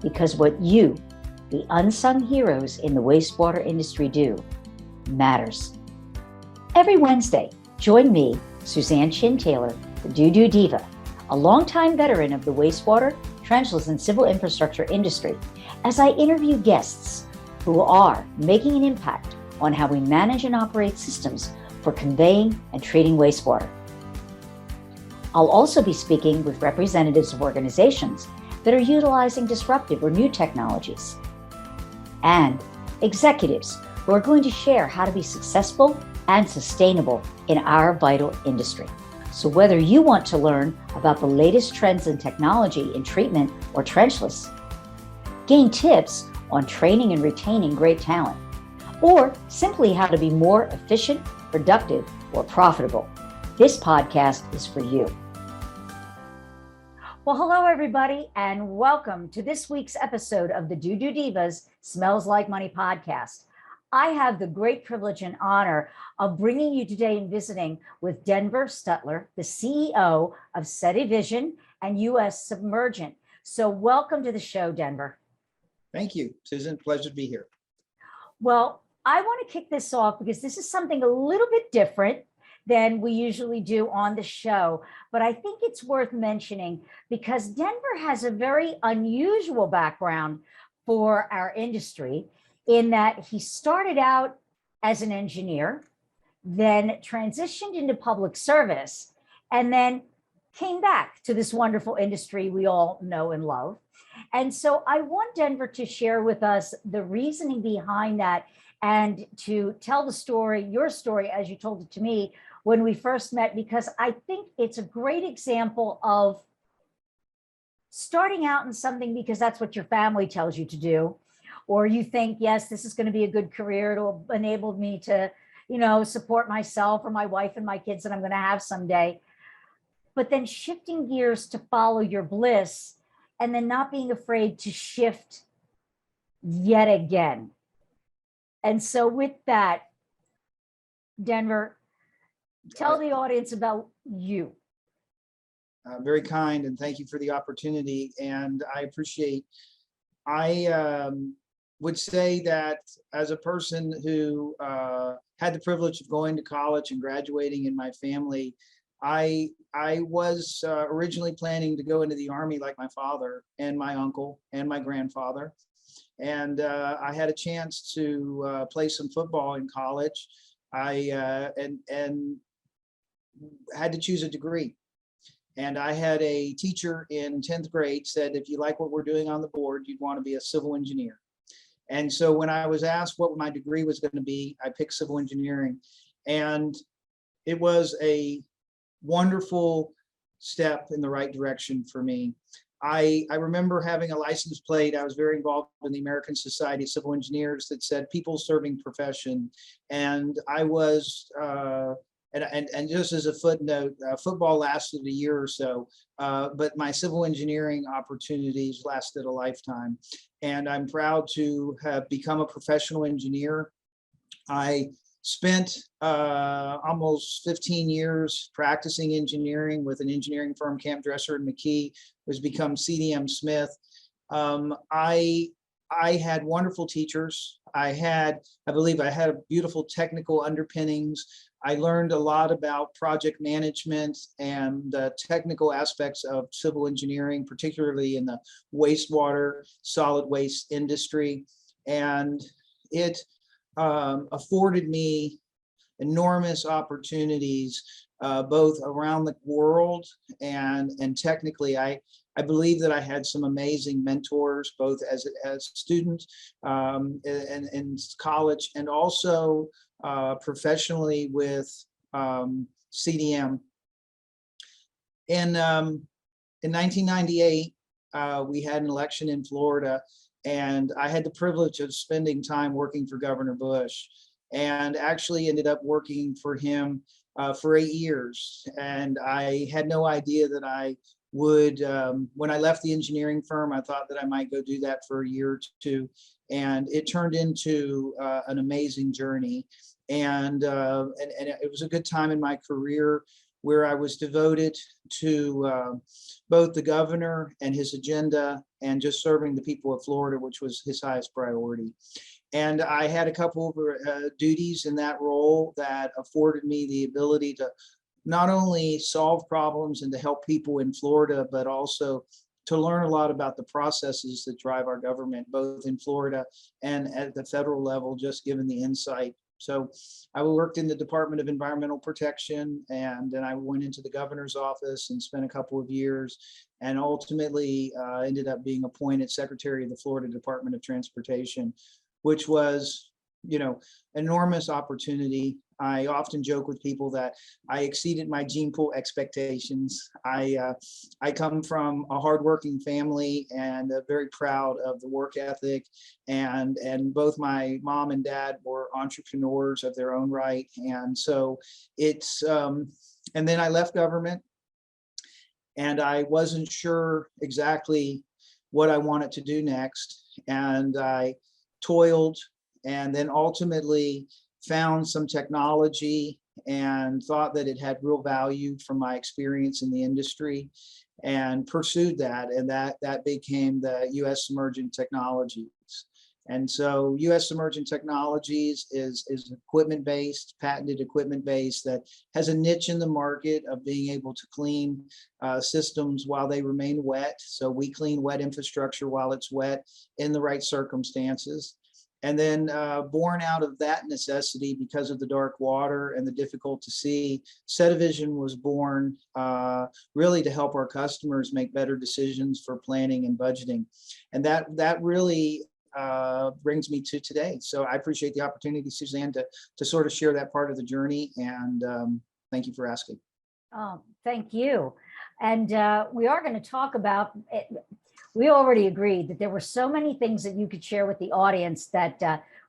because what you, the unsung heroes in the wastewater industry, do matters. Every Wednesday, join me, Suzanne Chin Taylor, the DooDoo Diva, a longtime veteran of the wastewater, trenchless, and civil infrastructure industry, as I interview guests who are making an impact on how we manage and operate systems for conveying and treating wastewater. I'll also be speaking with representatives of organizations that are utilizing disruptive or new technologies, and executives who are going to share how to be successful and sustainable in our vital industry. So whether you want to learn about the latest trends in technology in treatment or trenchless, gain tips on training and retaining great talent, or simply how to be more efficient, productive, or profitable, this podcast is for you. Well, hello, everybody, and welcome to this week's episode of the DooDoo Divas Smells Like Money podcast. I have the great privilege and honor of bringing you today and visiting with Denver Stutler, the CEO of Sedivision and U.S. Submergent. So welcome to the show, Denver. Thank you, Susan. Pleasure to be here. Well, I want to kick this off because this is something a little bit different than we usually do on the show, but I think it's worth mentioning because Denver has a very unusual background for our industry in that he started out as an engineer, then transitioned into public service, and then came back to this wonderful industry we all know and love. And so I want Denver to share with us the reasoning behind that and to tell the story, your story, as you told it to me when we first met, because I think it's a great example of starting out in something because that's what your family tells you to do, or you think, yes, this is going to be a good career. It'll enable me to, support myself or my wife and my kids that I'm going to have someday. But then shifting gears to follow your bliss and then not being afraid to shift yet again. And so with that, Denver, tell the audience about you. Very kind, and thank you for the opportunity. And I appreciate, I would say that as a person who had the privilege of going to college and graduating in my family, I was originally planning to go into the Army like my father and my uncle and my grandfather. And I had a chance to play some football in college. I and had to choose a degree. And I had a teacher in 10th grade said, if you like what we're doing on the board, you'd want to be a civil engineer. And so when I was asked what my degree was going to be, I picked civil engineering. And it was a wonderful step in the right direction for me. I remember having a license plate. I was very involved in the American Society of Civil Engineers that said people serving profession. And I was, and just as a footnote, football lasted a year or so, but my civil engineering opportunities lasted a lifetime. And I'm proud to have become a professional engineer. I spent almost 15 years practicing engineering with an engineering firm, Camp Dresser and McKee, who's become CDM Smith. I had wonderful teachers. I believe I had beautiful technical underpinnings. I learned a lot about project management and the technical aspects of civil engineering, particularly in the wastewater, solid waste industry. And it afforded me enormous opportunities, both around the world and technically. I believe that I had some amazing mentors, both as a student in college and also professionally with CDM. In 1998, we had an election in Florida, and I had the privilege of spending time working for Governor Bush, and actually ended up working for him for 8 years. And I had no idea that I would, when I left the engineering firm, I thought that I might go do that for a year or two. And it turned into an amazing journey. And it was a good time in my career where I was devoted to both the governor and his agenda and just serving the people of Florida, which was his highest priority. And I had a couple of duties in that role that afforded me the ability to not only solve problems and to help people in Florida, but also to learn a lot about the processes that drive our government, both in Florida and at the federal level, just given the insight. So I worked in the Department of Environmental Protection, and then I went into the governor's office and spent a couple of years, and ultimately ended up being appointed Secretary of the Florida Department of Transportation, which was, enormous opportunity. I often joke with people that I exceeded my gene pool expectations. I come from a hardworking family and very proud of the work ethic. And both my mom and dad were entrepreneurs of their own right. And so it's, and then I left government and I wasn't sure exactly what I wanted to do next. And I toiled and then ultimately found some technology and thought that it had real value from my experience in the industry and pursued that. And that became the U.S. Emerging Technologies. And so U.S. Emerging Technologies is equipment-based, patented equipment-based that has a niche in the market of being able to clean systems while they remain wet. So we clean wet infrastructure while it's wet in the right circumstances. And then born out of that necessity, because of the dark water and the difficult to see, Sedivision was born really to help our customers make better decisions for planning and budgeting. And that really brings me to today. So I appreciate the opportunity, Suzanne, to sort of share that part of the journey. And thank you for asking. Oh, thank you. And we are going to talk about it. We already agreed that there were so many things that you could share with the audience that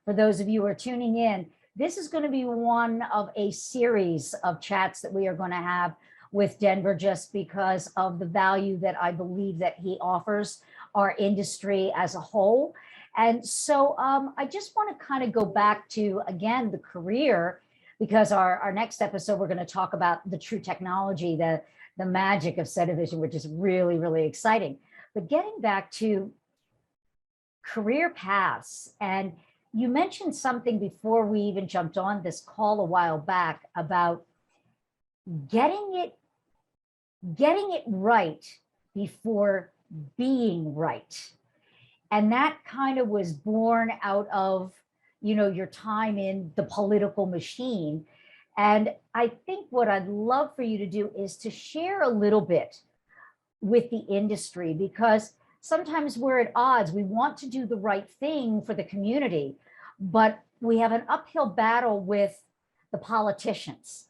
for those of you who are tuning in, this is going to be one of a series of chats that we are going to have with Denver, just because of the value that I believe that he offers our industry as a whole. And so I just want to kind of go back to, again, the career, because our next episode, we're going to talk about the true technology, the magic of Sedivision, which is really, really exciting. But getting back to career paths, and you mentioned something before we even jumped on this call a while back about getting it right before being right. And that kind of was born out of, your time in the political machine. And I think what I'd love for you to do is to share a little bit with the industry, because sometimes we're at odds. We want to do the right thing for the community, but we have an uphill battle with the politicians,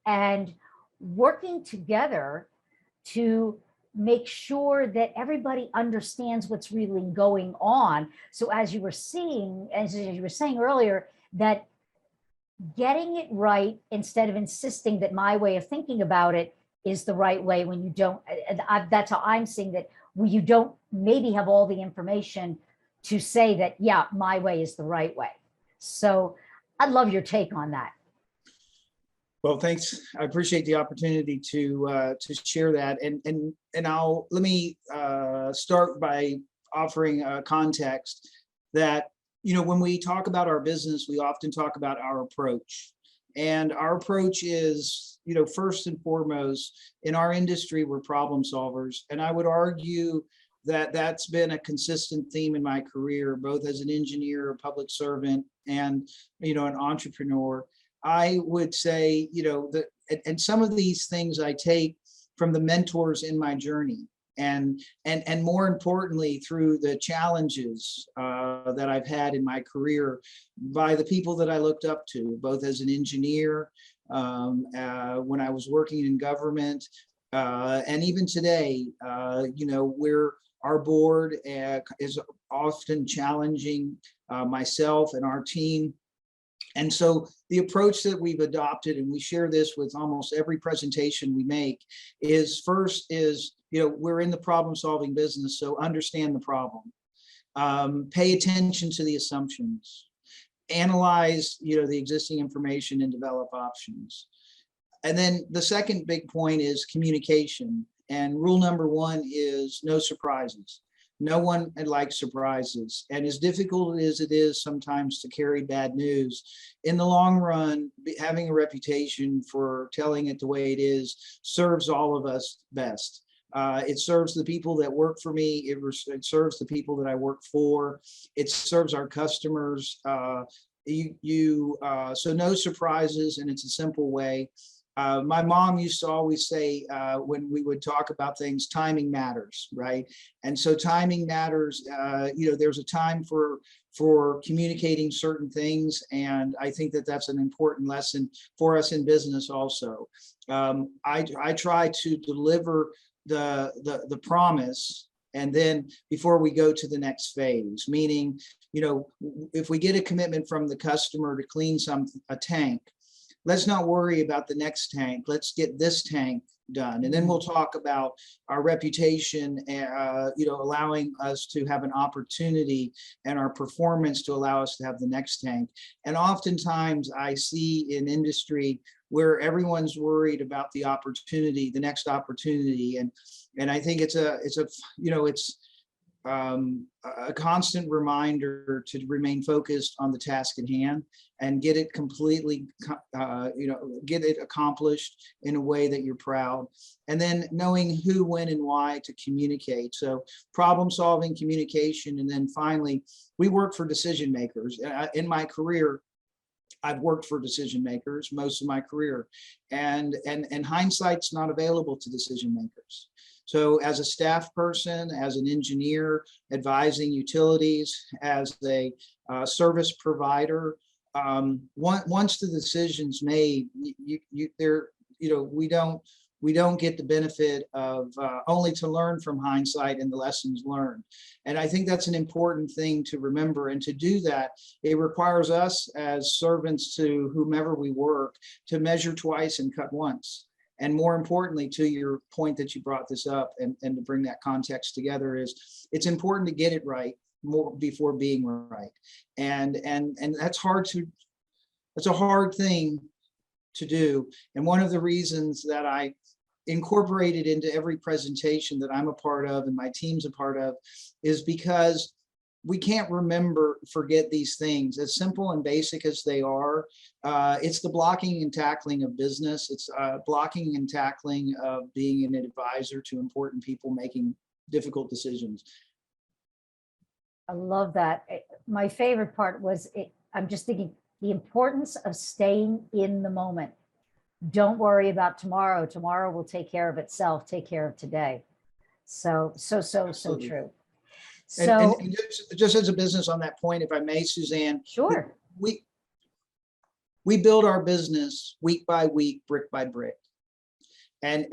and working together to make sure that everybody understands what's really going on. So as you were saying earlier, that getting it right instead of insisting that my way of thinking about it is the right way, when you don't, that's how I'm seeing that, when you don't maybe have all the information to say that, yeah, my way is the right way. So I'd love your take on that. Well, thanks. I appreciate the opportunity to share that, and let me start by offering a context that, when we talk about our business, we often talk about our approach, and our approach is, first and foremost, in our industry, we're problem solvers, and I would argue that that's been a consistent theme in my career, both as an engineer, a public servant, and an entrepreneur. I would say, and some of these things I take from the mentors in my journey, and more importantly, through the challenges that I've had in my career by the people that I looked up to, both as an engineer, when I was working in government, and even today, our board is often challenging myself and our team. And so the approach that we've adopted, and we share this with almost every presentation we make, is first is, we're in the problem solving business, so understand the problem, pay attention to the assumptions, analyze, the existing information and develop options. And then the second big point is communication. And rule number one is no surprises. No one likes surprises. And as difficult as it is sometimes to carry bad news, in the long run, having a reputation for telling it the way it is serves all of us best. It serves the people that work for me. It serves the people that I work for. It serves our customers. So no surprises, and it's a simple way. My mom used to always say, when we would talk about things, timing matters, right? And so timing matters. There's a time for communicating certain things, and I think that that's an important lesson for us in business also. I try to deliver the promise, and then before we go to the next phase, meaning, if we get a commitment from the customer to clean a tank, let's not worry about the next tank. Let's get this tank done. And then we'll talk about our reputation, allowing us to have an opportunity, and our performance to allow us to have the next tank. And oftentimes I see in industry where everyone's worried about the opportunity, the next opportunity. And I think it's a constant reminder to remain focused on the task at hand and get it completely, get it accomplished in a way that you're proud. And then knowing who, when, and why to communicate. So problem solving, communication, and then finally, we work for decision makers. In my career, I've worked for decision makers most of my career, and hindsight's not available to decision makers. So as a staff person, as an engineer advising utilities, as a service provider, once the decision's made, we don't get the benefit of only to learn from hindsight and the lessons learned. And I think that's an important thing to remember. And to do that, it requires us as servants to whomever we work to measure twice and cut once. And more importantly, to your point that you brought this up, and to bring that context together, is it's important to get it right more before being right. And that's a hard thing to do. And one of the reasons that I incorporated into every presentation that I'm a part of and my team's a part of is because we can't forget these things, as simple and basic as they are. It's the blocking and tackling of business. It's blocking and tackling of being an advisor to important people making difficult decisions. I love that. My favorite part was, I'm just thinking the importance of staying in the moment. Don't worry about tomorrow. Tomorrow will take care of itself. Take care of today. So true. So and just as a business on that point, if I may, Suzanne. Sure. We build our business week by week, brick by brick. And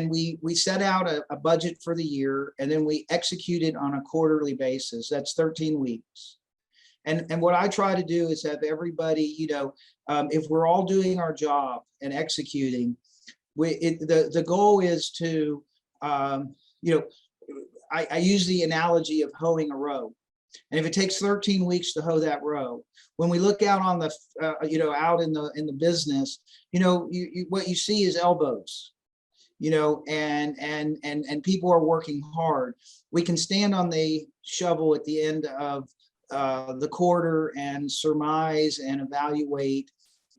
we set out a budget for the year, and then we execute it on a quarterly basis. That's 13 weeks. And what I try to do is have everybody, if we're all doing our job and executing, the goal is to, I use the analogy of hoeing a row. And if it takes 13 weeks to hoe that row, when we look out on the, out in the business, what you see is elbows, and people are working hard. We can stand on the shovel at the end of the quarter and surmise and evaluate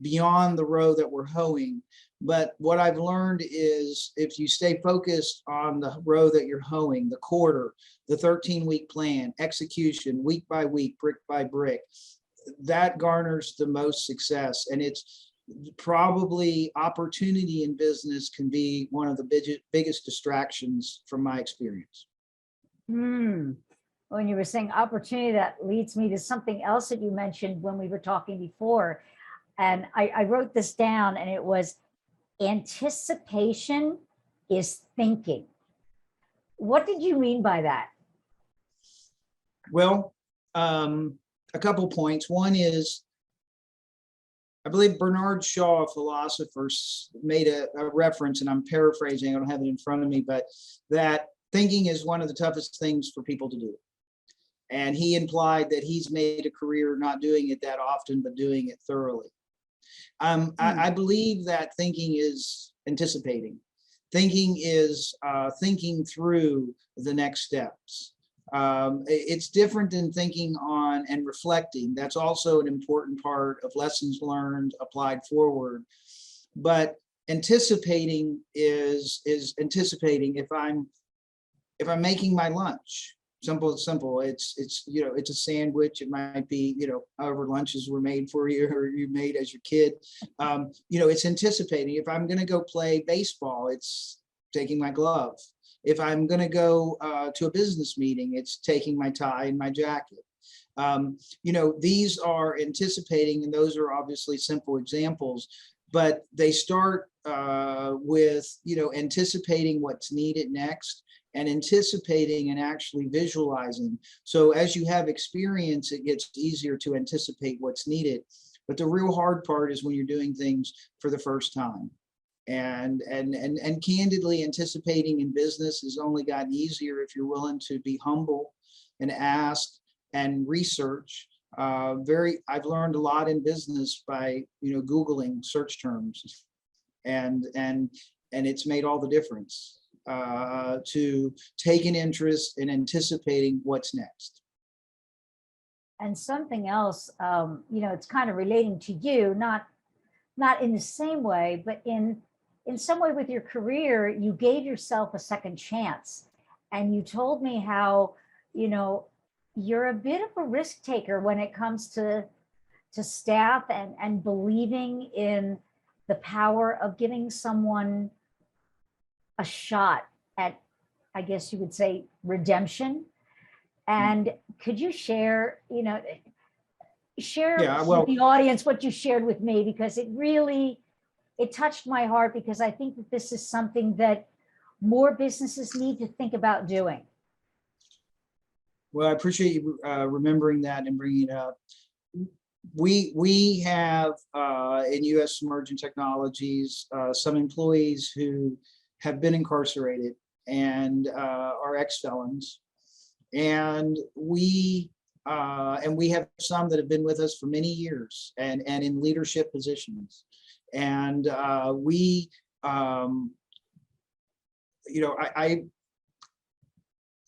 beyond the row that we're hoeing. But what I've learned is, if you stay focused on the row that you're hoeing, the quarter, the 13-week plan, execution, week by week, brick by brick, that garners the most success. And it's probably, opportunity in business can be one of the biggest distractions from my experience. When you were saying opportunity, that leads me to something else that you mentioned when we were talking before. And I wrote this down, and it was, anticipation is thinking. What did you mean by that? Well, a couple points. One is, I believe Bernard Shaw, a philosopher, made a reference, and I'm paraphrasing, I don't have it in front of me, but that thinking is one of the toughest things for people to do. And he implied that he's made a career not doing it that often, but doing it thoroughly. I believe that thinking is anticipating. Thinking is thinking through the next steps. It's different than thinking on and reflecting. That's also an important part of lessons learned applied forward. But anticipating is anticipating if I'm making my lunch. Simple. It's it's a sandwich. It might be however lunches were made for you or you made as your kid. It's anticipating. If I'm going to go play baseball, it's taking my glove. If I'm going to go to a business meeting, it's taking my tie and my jacket. These are anticipating, and those are obviously simple examples, but they start with anticipating what's needed next, and anticipating and actually visualizing. So as you have experience, it gets easier to anticipate what's needed. But the real hard part is when you're doing things for the first time. And candidly, anticipating in business has only gotten easier if you're willing to be humble and ask and research. I've learned a lot in business by Googling search terms, and it's made all the difference to take an interest in anticipating what's next. And something else, it's kind of relating to you, not in the same way, but in some way with your career, you gave yourself a second chance. And you told me how, you're a bit of a risk taker when it comes to staff and believing in the power of giving someone a shot at, I guess you would say, redemption. And could you share with the audience what you shared with me, because it touched my heart, because I think that this is something that more businesses need to think about doing. Well, I appreciate you remembering that and bringing it up. We have in U.S. Emerging Technologies some employees who have been incarcerated and are ex-felons, and we have some that have been with us for many years and in leadership positions, and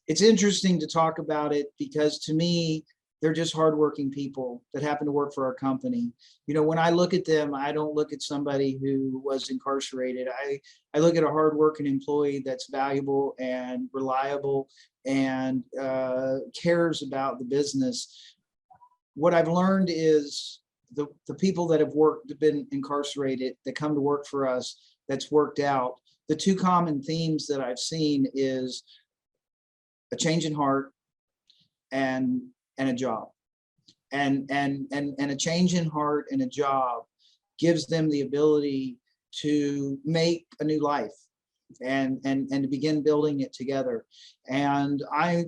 it's interesting to talk about it, because to me, they're just hardworking people that happen to work for our company. When I look at them, I don't look at somebody who was incarcerated. I look at a hardworking employee that's valuable and reliable and cares about the business. What I've learned is the people that have been incarcerated, that come to work for us, that's worked out. The two common themes that I've seen is a change in heart and a job, and a change in heart and a job gives them the ability to make a new life and to begin building it together. And I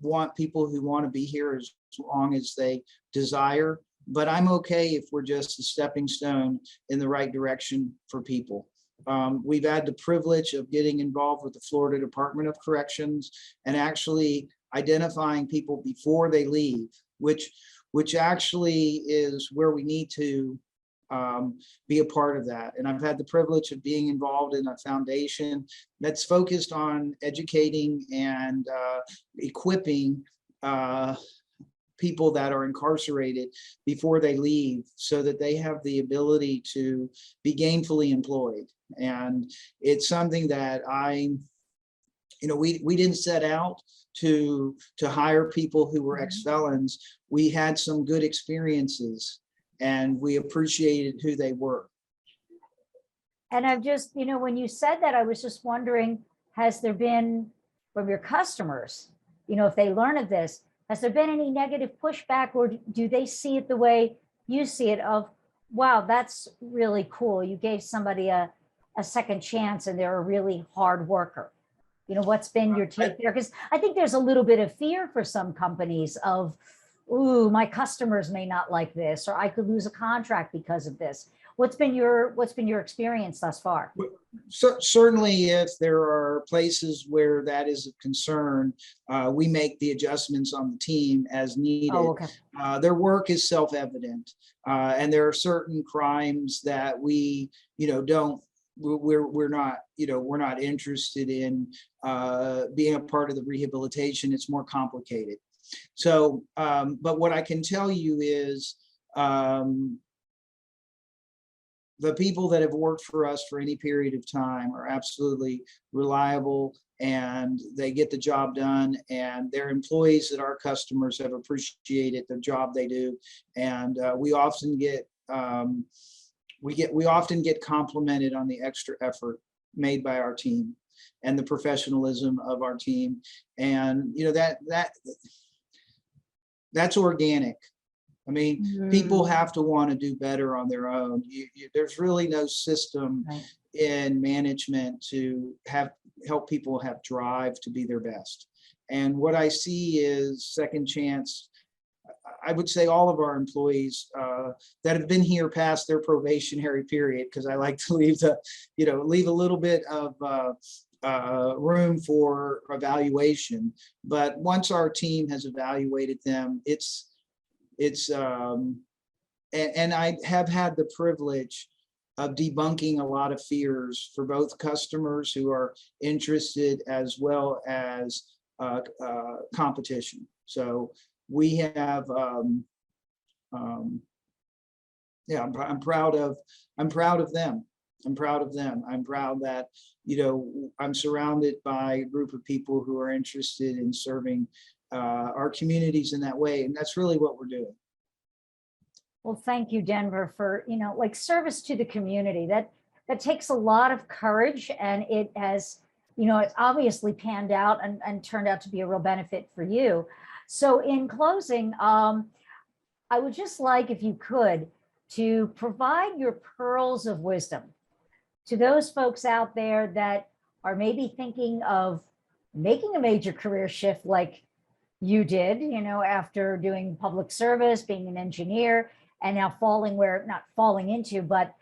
want people who want to be here as long as they desire, but I'm okay if we're just a stepping stone in the right direction for people. We've had the privilege of getting involved with the Florida Department of Corrections and actually identifying people before they leave, which actually is where we need to be a part of that. And I've had the privilege of being involved in a foundation that's focused on educating and equipping people that are incarcerated before they leave, so that they have the ability to be gainfully employed. And it's something that we didn't set out to hire people who were ex-felons. We had some good experiences and we appreciated who they were. And I've just, when you said that, I was just wondering, has there been, from your customers, if they learn of this, has there been any negative pushback, or do they see it the way you see it, of, wow, that's really cool, you gave somebody a second chance and they're a really hard worker? What's been your take there? Because I think there's a little bit of fear for some companies of, ooh, my customers may not like this, or I could lose a contract because of this. What's been your experience thus far? So, certainly, if there are places where that is a concern, we make the adjustments on the team as needed. Oh, okay. Their work is self-evident, and there are certain crimes that we, don't we're not, we're not interested in being a part of the rehabilitation. It's more complicated. So, but what I can tell you is the people that have worked for us for any period of time are absolutely reliable, and they get the job done, and they're employees that our customers have appreciated the job they do. And we often get complimented on the extra effort made by our team and the professionalism of our team. And that's organic. I mean, people have to want to do better on their own. There's really no system in management to help people have drive to be their best. And what I see is second chance. I would say all of our employees that have been here past their probationary period, because I like to leave leave a little bit of room for evaluation. But once our team has evaluated them, and I have had the privilege of debunking a lot of fears for both customers who are interested as well as competition. So we have, yeah, I'm proud of them. I'm proud of them. I'm proud that, I'm surrounded by a group of people who are interested in serving our communities in that way. And that's really what we're doing. Well, thank you, Denver, for, service to the community. That takes a lot of courage, and it has, it's obviously panned out and turned out to be a real benefit for you. So in closing, I would just like, if you could, to provide your pearls of wisdom to those folks out there that are maybe thinking of making a major career shift like you did, after doing public service, being an engineer, and now not falling into, but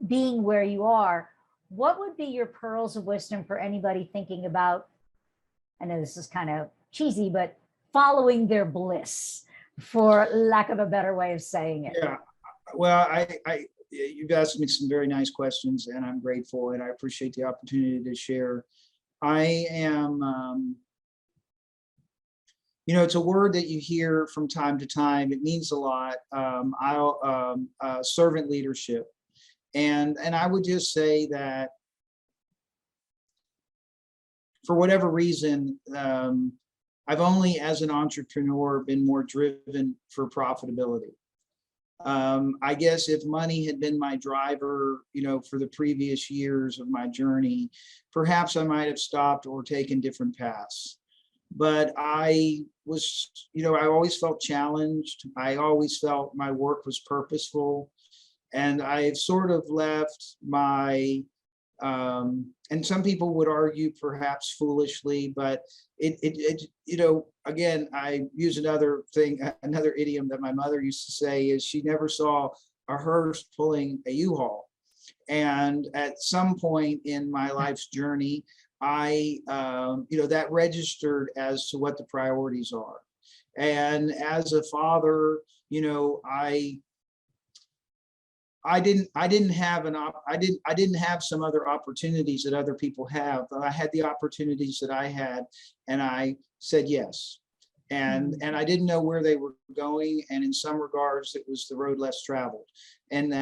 being where you are. What would be your pearls of wisdom for anybody thinking about, I know this is kind of cheesy, but following their bliss, for lack of a better way of saying it? Yeah, well, you've asked me some very nice questions, and I'm grateful, and I appreciate the opportunity to share. I am, it's a word that you hear from time to time. It means a lot. Servant leadership. And I would just say that for whatever reason, I've only, as an entrepreneur, been more driven for profitability. I guess if money had been my driver, for the previous years of my journey, perhaps I might have stopped or taken different paths. But I was, I always felt challenged. I always felt my work was purposeful. And I've sort of left my, and some people would argue perhaps foolishly, but again, I use another idiom that my mother used to say is she never saw a hearse pulling a U-Haul. And at some point in my life's journey, that registered as to what the priorities are. And as a father, I didn't have some other opportunities that other people have, but I had the opportunities that I had, and I said yes. And I didn't know where they were going, and in some regards, it was the road less traveled. And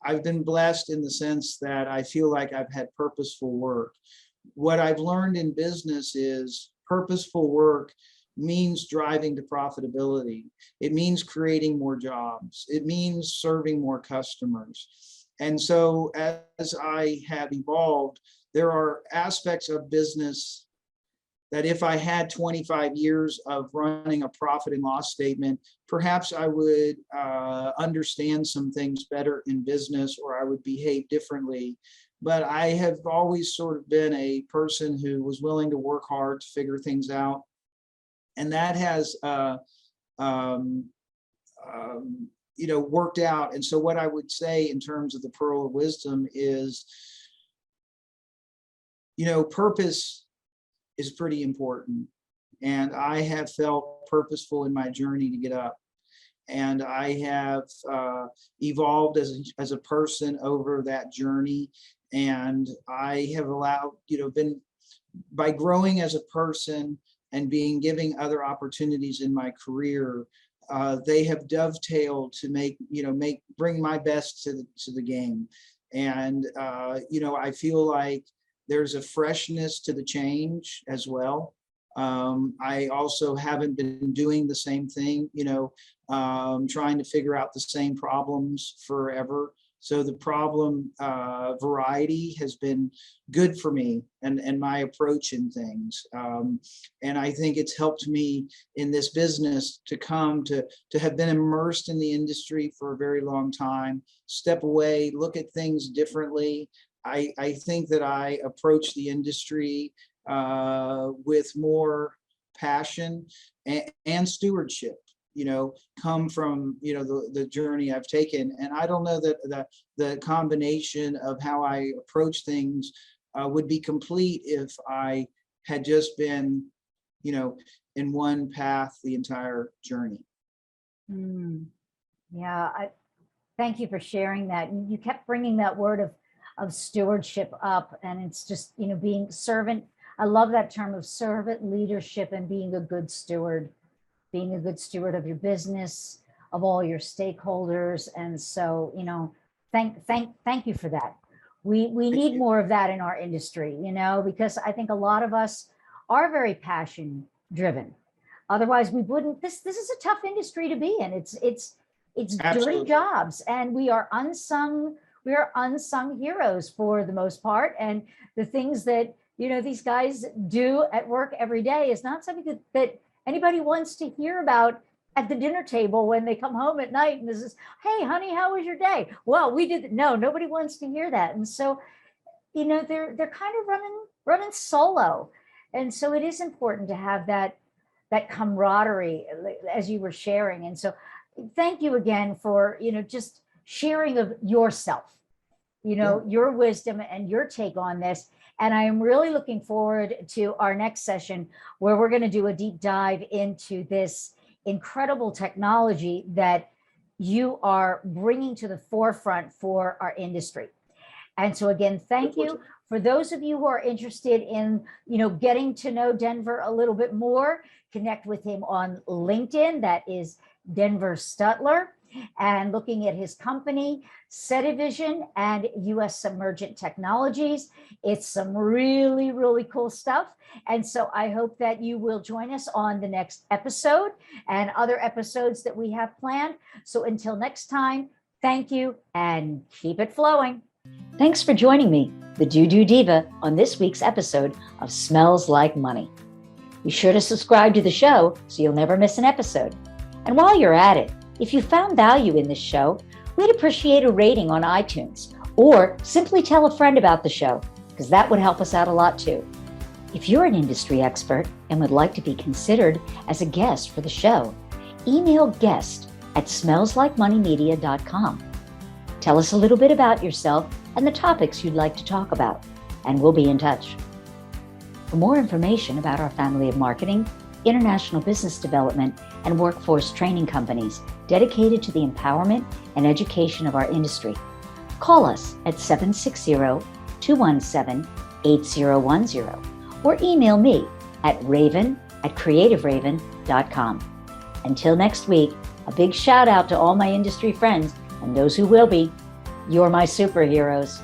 I've been blessed in the sense that I feel like I've had purposeful work. What I've learned in business is purposeful work means driving to profitability. It means creating more jobs. It means serving more customers. And so as I have evolved, there are aspects of business that if I had 25 years of running a profit and loss statement, perhaps I would understand some things better in business, or I would behave differently. But I have always sort of been a person who was willing to work hard to figure things out. And that has, worked out. And so what I would say in terms of the pearl of wisdom is, purpose is pretty important. And I have felt purposeful in my journey to get up. and I have evolved as a person over that journey. And I have allowed, been by growing as a person and giving other opportunities in my career, they have dovetailed to bring my best to the game. And, I feel like there's a freshness to the change as well. I also haven't been doing the same thing, trying to figure out the same problems forever. So the problem variety has been good for me and my approach in things. And I think it's helped me in this business to come to have been immersed in the industry for a very long time, step away, look at things differently. I think that I approach the industry with more passion and stewardship, come from, the journey I've taken. And I don't know that the combination of how I approach things would be complete if I had just been, in one path the entire journey. Yeah, thank you for sharing that. You kept bringing that word of stewardship up, and it's just, being servant. I love that term of servant leadership and being a good steward of your business, of all your stakeholders. And so, thank you for that. We need more of that in our industry, because I think a lot of us are very passion driven. Otherwise we wouldn't, this is a tough industry to be in. It's Absolutely. dirty jobs, and we are unsung heroes for the most part. And the things that, these guys do at work every day is not something that anybody wants to hear about at the dinner table when they come home at night. And this is, hey, honey, how was your day? Well, we did. No, nobody wants to hear that. And so, they're kind of running solo. And so it is important to have that camaraderie, as you were sharing. And so thank you again for, just sharing of yourself, your wisdom and your take on this. And I am really looking forward to our next session, where we're going to do a deep dive into this incredible technology that you are bringing to the forefront for our industry. And so again, thank you. For those of you who are interested in, getting to know Denver a little bit more, connect with him on LinkedIn. That is Denver Stutler. And looking at his company, Sedivision and US Submergent Technologies. It's some really, really cool stuff. And so I hope that you will join us on the next episode and other episodes that we have planned. So until next time, thank you and keep it flowing. Thanks for joining me, the DooDoo Diva, on this week's episode of Smells Like Money. Be sure to subscribe to the show so you'll never miss an episode. And while you're at it, if you found value in this show, we'd appreciate a rating on iTunes, or simply tell a friend about the show, because that would help us out a lot too. If you're an industry expert and would like to be considered as a guest for the show, email guest@smellslikemoneymedia.com. Tell us a little bit about yourself and the topics you'd like to talk about, and we'll be in touch. For more information about our family of marketing, international business development, and workforce training companies dedicated to the empowerment and education of our industry, call us at 760-217-8010 or email me at raven@creativeraven.com. Until next week, a big shout out to all my industry friends and those who will be. You're my superheroes.